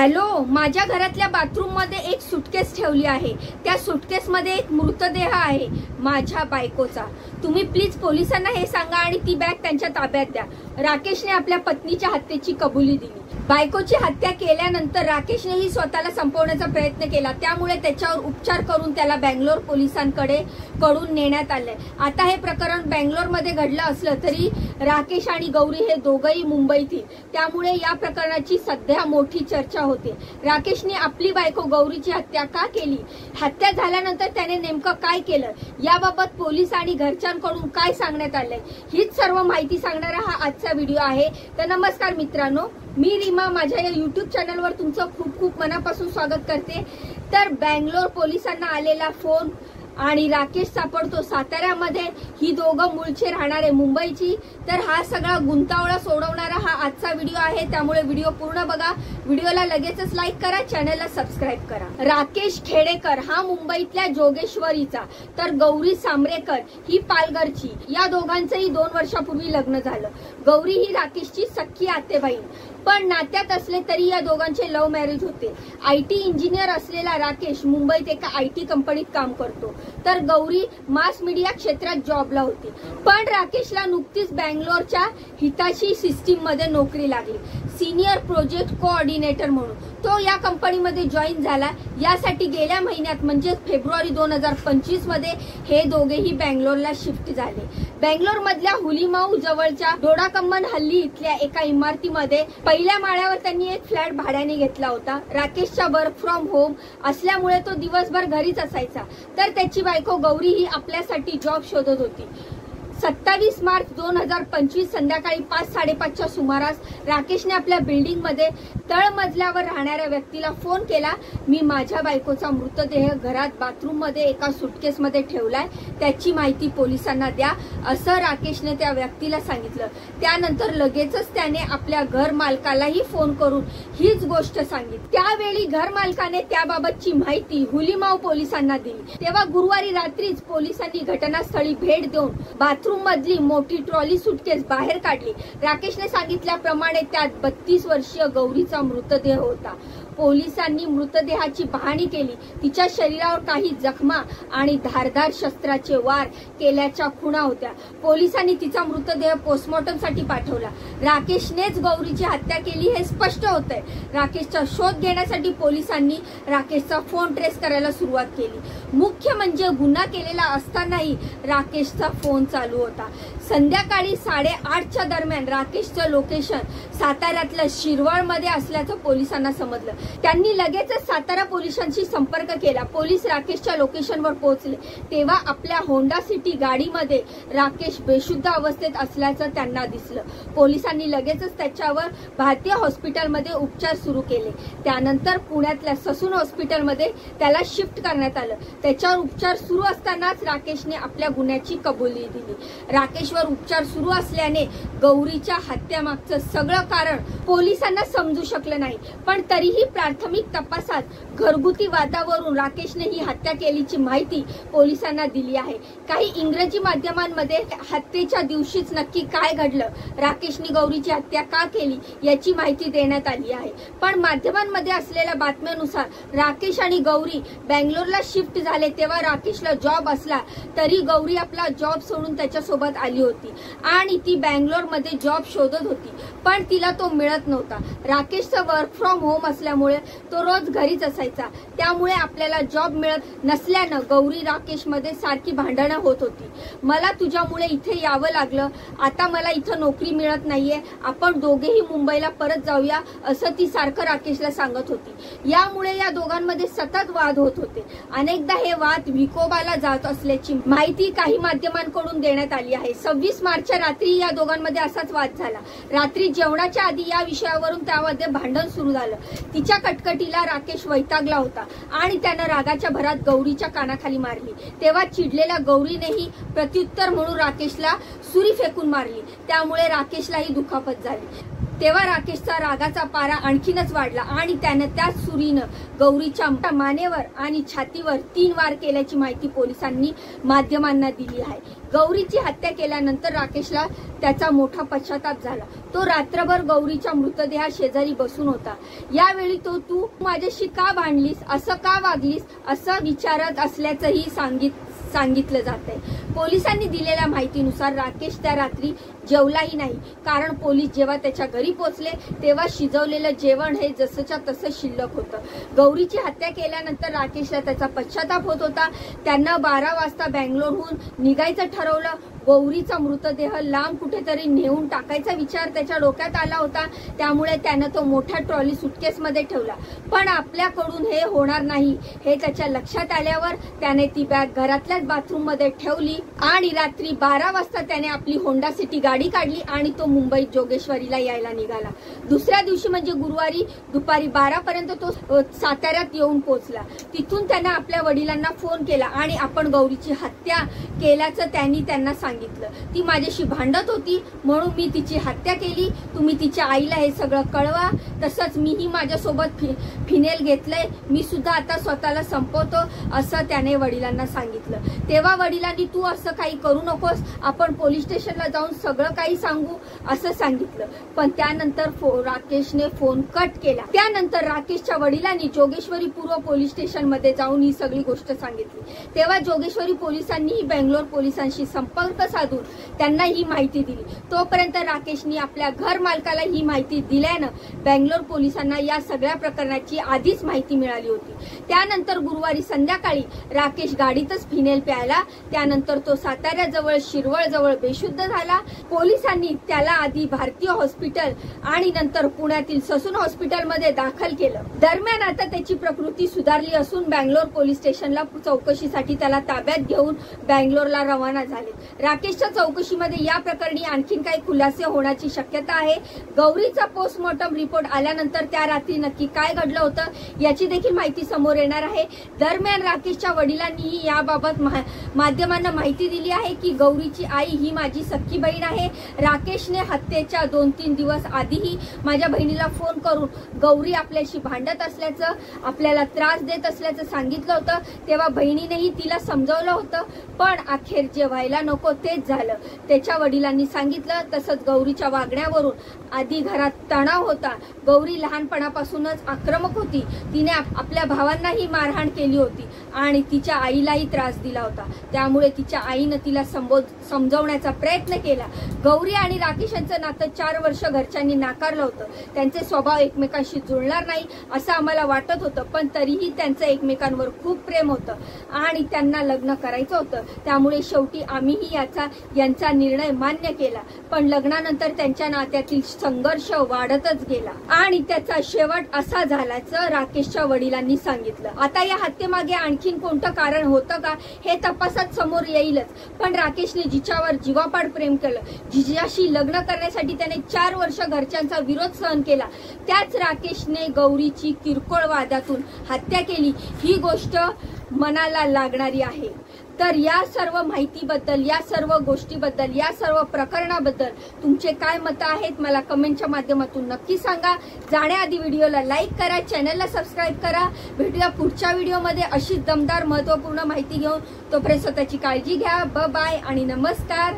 Hello, माझ्या घरातल्या bathroom मध्ये एक सुटकेस ठेवली आहे। त्या सुटकेस मध्ये एक मृतदेह आहे माझ्या बायकोचा। तुम्ही प्लीज पोलिसांना हे सांगा आणि ती बॅग त्यांच्या ताब्यात द्या। राकेशने आपल्या पत्नीच्या हत्येची कबुली दिली। बायकोची हत्या केल्यानंतर राकेशनेही स्वतःला संपवण्याचा प्रयत्न केला, त्यामुळे त्याच्यावर उपचार करून त्याला बेंगलोर पोलिसांकडे नेण्यात आले। आता हे प्रकरण बेंगलोर मध्ये घडलं असलं तरी राकेश आणि गौरी हे दोघंही मुंबईतील, त्यामुळे या प्रकरणाची सध्या मोठी चर्चा होते। राकेशने आपली बायको गौरीची हत्या का केली, हत्या झाल्यानंतर त्याने नेमकं काय केलं, याबाबत पोलीस आणि घरच्यांकडून काय सांगण्यात आलंय, हीच सर्व माहिती सांगणारा हा आजचा व्हिडिओ आहे। तर नमस्कार मित्रांनो, मी रीमा माझ्या या YouTube चॅनलवर तुमचं खूप खूप मनापासून स्वागत करते। तर बेंगलोर पोलिसांना आलेला फोन आणि राकेश सापडतो साताऱ्यामध्ये, ही दोघं मूळचे राहणारे मुंबईची। तर हा सगळा गुंतावळा सोडवणारा हा आजचा व्हिडिओ आहे, त्यामुळे व्हिडिओ पूर्ण बघा। व्हिडिओला लगेचच लाईक करा, चॅनलला सबस्क्राईब करा। राकेश खेडेकर हा मुंबईतल्या जोगेश्वरीचा, तर गौरी सांबरेकर ही पालघरची। या दोघांचंही 2 वर्षापूर्वी लग्न झालं। गौरी ही राकेशची सख्खी आतेबहीण, पण नात्यात असले तरी या दोघांचे लव्ह मॅरेज होते। IT इंजिनियर असलेला राकेश मुंबईत एका IT कंपनीत काम करतो, तर गौरी मास मीडिया क्षेत्रात जॉबला होती। पण राकेशला नुकतीच बेंगलोरच्या हिताची सिस्टीम मध्ये नोकरी लागली, सिनियर प्रोजेक्ट कोऑर्डिनेटर म्हणून। तो या कंपनीमध्ये जॉईन झाला। यासाठी गेल्या महिन्यात म्हणजे फेब्रुवारी 2025 मध्ये हे दोघेही बेंगलोरला शिफ्ट झाले। बेंगलोर मधल्या हुलीमाऊ जवळच्या डोडाकम्मन हल्ली इथल्या एका इमारतीमध्ये पहिल्या माळ्यावर त्यांनी एक फ्लॅट भाड्याने घेतला होता। राकेशचा वर्क फ्रॉम होम असल्यामुळे तो दिवसभर घरीच असायचा, तर त्याची बायको गौरी ही आपल्यासाठी जॉब शोधत होती। 27 मार्च 2025 संध्याकाळी 5-5:30च्या सुमारास राकेशने आपल्या बिल्डिंग मध्ये तळमजल्यावर राहणाऱ्या व्यक्तीला फोन केला, मी माझ्या बायकोचा मृतदेह घरात बाथरूम मध्ये एका सुटकेस मध्ये ठेवलाय, त्याची माहिती पोलिसांना द्या, असं राकेशने त्या व्यक्तीला सांगितलं। त्यानंतर लगेचच त्याने आपल्या घर मालकालाही फोन करून हीच गोष्ट सांगितली। त्यावेळी घर मालकाने त्याबाबतची माहिती हुलीमाऊ पोलिसांना दिली। तेव्हा गुरुवारी रात्रीच पोलिसांनी घटनास्थळी भेट देऊन बाथरूम मधली मोठी ट्रॉली सुटकेस बाहेर काढली। राकेशने सांगितल्याप्रमाणे त्यात 32 वर्षीय गौरीचा मृतदेह होता। पोलिसांनी मृतदेहाची पाहणी केली, तिच्या शरीरावर काही जखमा आणि धारदार शस्त्राचे वार केल्याच्या खुणा होत्या। पोलिसांनी तिचा मृतदेह पोस्टमॉर्टम साठी पाठवला। राकेशनेच गौरीची हत्या केली हे स्पष्ट होतंय। राकेशचा शोध घेण्यासाठी पोलिसांनी राकेशचा फोन ट्रेस करायला सुरुवात केली। मुख्य म्हणजे गुन्हा केलेला असतानाही राकेशचा फोन चालू होता। संध्याकाळी 8:30च्या दरम्यान राकेशचं लोकेशन साताऱ्यातल्या शिरवळ मध्ये असल्याचं पोलिसांना समजलं। त्यांनी लगेचच सातारा पोलिसांशी संपर्क केला। पोलीस राकेशच्या लोकेशनवर पोहोचले तेव्हा आपल्या होंडा सिटी गाडीमध्ये राकेश बेशुद्ध अवस्थेत असल्याचं त्यांना दिसलं। पोलिसांनी लगेचच त्याच्यावर भारतीय हॉस्पिटलमध्ये उपचार सुरू केले। त्यानंतर पुण्यातल्या ससून हॉस्पिटलमध्ये त्याला शिफ्ट करण्यात आलं। त्याच्यावर उपचार सुरू असतानाच राकेशने आपल्या गुन्ह्याची कबुली दिली। राकेशवर उपचार सुरू असल्याने गौरीच्या हत्येमागचं सगळं कारण पोलिसांना समजू शकलं नाही, पण तरीही प्राथमिक तपासात घरगुती वादावरून राकेशने ही हत्या केल्याची माहिती पोलिसांना दिली आहे। काही इंग्रजी माध्यमांमध्ये हत्येच्या दिवशीच नक्की काय घडलं, राकेशने गौरीची हत्या का केली याची माहिती देण्यात आली आहे। पण माध्यमांमध्ये असलेल्या बातम्यानुसार राकेश आणि गौरी बेंगलोरला शिफ्ट झाले तेव्हा राकेशला जॉब असला तरी गौरी आपला जॉब सोडून त्याच्यासोबत आली होती आणि ती बेंगलोर मध्ये जॉब शोधत होती, पण तिला तो मिळत नव्हता। राकेशचा वर्क फ्रॉम होम असल्यामुळे तो रोज घरीच असायचा, त्यामुळे आपल्याला जॉब मिळत नसल्यानं गौरी राकेश मध्ये सारखी भांडणं होत होती। मला तुझ्यामुळे इथे यावं लागलं, आता मला इथं नोकरी मिळत नाहीये, आपण दोघेही मुंबईला परत जाऊया, असं ती सारखं राकेशला सांगत होती। यामुळे या दोघांमध्ये सतत वाद होत होते। अनेकदा हे वाद विकोबाला जात असल्याची माहिती काही माध्यमांकडून देण्यात आली आहे। 26 मार्चच्या रात्री या दोघांमध्ये असाच वाद झाला। रात्री जेवणाच्या आधी या विषयावरून त्यामध्ये भांडण सुरू झालं। तिच्या कटकटीला राकेश वैतागला होता आणि त्यानं रागाच्या भरात गौरीच्या कानाखाली मारली। तेव्हा चिडलेल्या गौरीनेही प्रत्युत्तर म्हणून राकेशला सुरी फेकून मारली, त्यामुळे राकेशलाही दुखापत झाली। तेव्हा राकेशचा रागाचा पारा आणखीनच वाढला आणि त्यानं त्याच सुरीनं गौरीच्या मानेवर आणि छातीवर 3 वार केल्याची माहिती पोलिसांनी माध्यमांना दिली आहे। गौरीची हत्या केल्यानंतर राकेशला त्याचा मोठा पश्चाताप झाला। तो रात्रभर गौरीच्या मृतदेहा शेजारी बसून होता। यावेळी तो तू माझ्याशी का भांडलीस, असं का वागलीस असं विचारत असल्याचंही सांगितलं जातंय। पोलिसांनी दिलेल्या माहितीनुसार राकेश त्या रात्री जेवलाही नाही, कारण पोलीस जेव्हा त्याच्या घरी पोहोचले तेव्हा शिजवलेलं जेवण हे जसंच्या तसं शिल्लक होतं। गौरीची हत्या केल्यानंतर राकेशला त्याचा पश्चाताप होत होता। त्यांना 12 वाजता बंगलोरहून निघायचं ठरवलं। गौरीचा मृतदेह लांब कुठेतरी नेऊन टाकायचा विचार त्याच्या डोक्यात आला होता, त्यामुळे त्यानं तो मोठा ट्रॉली सुटकेसमध्ये ठेवला। पण आपल्याकडून हे होणार नाही हे त्याच्या लक्षात आल्यावर त्याने ती बॅग घरातल्याच बाथरूम मध्ये ठेवली आणि रात्री 12 वाजता त्याने आपली होंडा सिटी गाडी काढली आणि तो मुंबईत जोगेश्वरीला यायला निघाला। दुसऱ्या दिवशी म्हणजे गुरुवारी दुपारी 12 पर्यंत तो साताऱ्यात येऊन पोहोचला। तिथून त्याने आपल्या वडिलांना फोन केला आणि आपण गौरीची हत्या केल्याचं त्यांना सांगितलं। ती माझ्याशी भांडत होती म्हणून मी तिची हत्या केली, तुम्ही तिच्या आईला हे सगळं कळवा। तसंच मीही माझ्यासोबत फिनेल घेतलंय, मी सुद्धा आता स्वतःला संपवतो असं त्याने वडिलांना सांगितलं। तेव्हा वडिलांनी तू असं काही करू नकोस, आपण पोलीस स्टेशनला जाऊन सगळं काही सांगू असं सांगितलं। पण त्यानंतर राकेशने फोन कट केला। त्यानंतर राकेशच्या वडिलांनी जोगेश्वरी पूर्व पोलीस स्टेशन मध्ये जाऊन ही सगळी गोष्ट सांगितली। तेव्हा जोगेश्वरी पोलिसांनीही बेंगलोर पोलिसांशी संपर्क साधून त्यांना ही माहिती दिली। तोपर्यंत राकेशनी आपल्या घर मालकाला ही माहिती दिल्यानं बेंगलोर पोलिसांना या सगळ्या प्रकरणाची आधीच माहिती मिळाली होती। त्यानंतर गुरुवारी संध्याकाळी राकेश गाडीतच फिनेल प्यायला, त्यानंतर तो साताऱ्याजवळ शिरवळजवळ बेशुद्ध झाला। पोलिसांनी त्याला आधी भारतीय हॉस्पिटल आणि नंतर पुण्यातील ससून हॉस्पिटलमध्ये दाखल केलं। दरम्यान आता त्याची प्रकृती सुधारली असून बेंगलोर पोलीस स्टेशनला चौकशीसाठी त्याला ताब्यात घेऊन बेंगलोरला रवाना झाले। राकेशच्या चौकशीमध्ये या प्रकरणी आणखीन काही खुलासे होण्याची शक्यता आहे। गौरीचा पोस्टमॉर्टम रिपोर्ट आल्यानंतर त्या रात्री नक्की काय घडलं होतं याची देखील माहिती समोर येणार आहे। दरम्यान राकेशच्या वडिलांनीही याबाबत माध्यमांना माहिती दिली आहे की गौरीची आई ही माझी सख्खी बहीण आहे। राकेशने हत्येच्या 2-3 दिवस आधीही माझ्या बहिणीला फोन करून गौरी आपल्याशी भांडत असल्याचं, आपल्याला त्रास देत असल्याचं सांगितलं होतं। तेव्हा बहिणीनेही तिला समजावलं होतं, पण अखेर जे व्हायला नको तेच झालं, त्याच्या वडिलांनी सांगितलं। तसंच गौरीच्या वागण्यावरून आधी घरात तणाव होता। गौरी लहानपणापासूनच आक्रमक होती, तिने आपल्या भावांनाही मारहाण केली होती आणि तिच्या आईलाही त्रास दिला होता, त्यामुळे तिच्या आईनं तिला समजवण्याचा प्रयत्न केला। गौरी आणि राकेश यांचं नातं 4 वर्ष घरच्यांनी नाकारलं होतं। त्यांचे स्वभाव एकमेकांशी जुळणार नाही असं आम्हाला वाटत होतं, पण तरीही त्यांचं एकमेकांवर खूप प्रेम होतं आणि त्यांना लग्न करायचं होतं, त्यामुळे शेवटी आम्हीही यांचा निर्णय मान्य केला। पण लग्नानंतर त्यांच्या नात्यातील संघर्ष वाढतच गेला आणि त्याचा शेवट असा झाल्याचं राकेशच्या वडिलांनी सांगितलं। आता या हत्येमागे आणखीन कोणतं कारण होतं का हे तपासात समोर येईलच, पण राकेशने जिच्यावर जीवापाड प्रेम केलं, जिच्याशी लग्न करण्यासाठी त्याने 4 वर्ष घरच्यांचा विरोध सहन केला, त्याच राकेशने गौरीची किरकोळ वादातून हत्या केली, ही गोष्ट मनाला लागणारी आहे। तर या सर्व माहितीबद्दल, या सर्व गोष्टीबद्दल, या सर्व प्रकरणाबद्दल तुमचे काय मत आहेत मला कमेंटच्या माध्यमातून नक्की सांगा। जाण्याआधी व्हिडिओला लाईक करा, चॅनलला सबस्क्राईब करा। भेटूया पुढच्या व्हिडिओमध्ये अशीच दमदार महत्त्वपूर्ण माहिती घेऊन। तोपर्यंत स्वतःची काळजी घ्या। बाय आणि नमस्कार।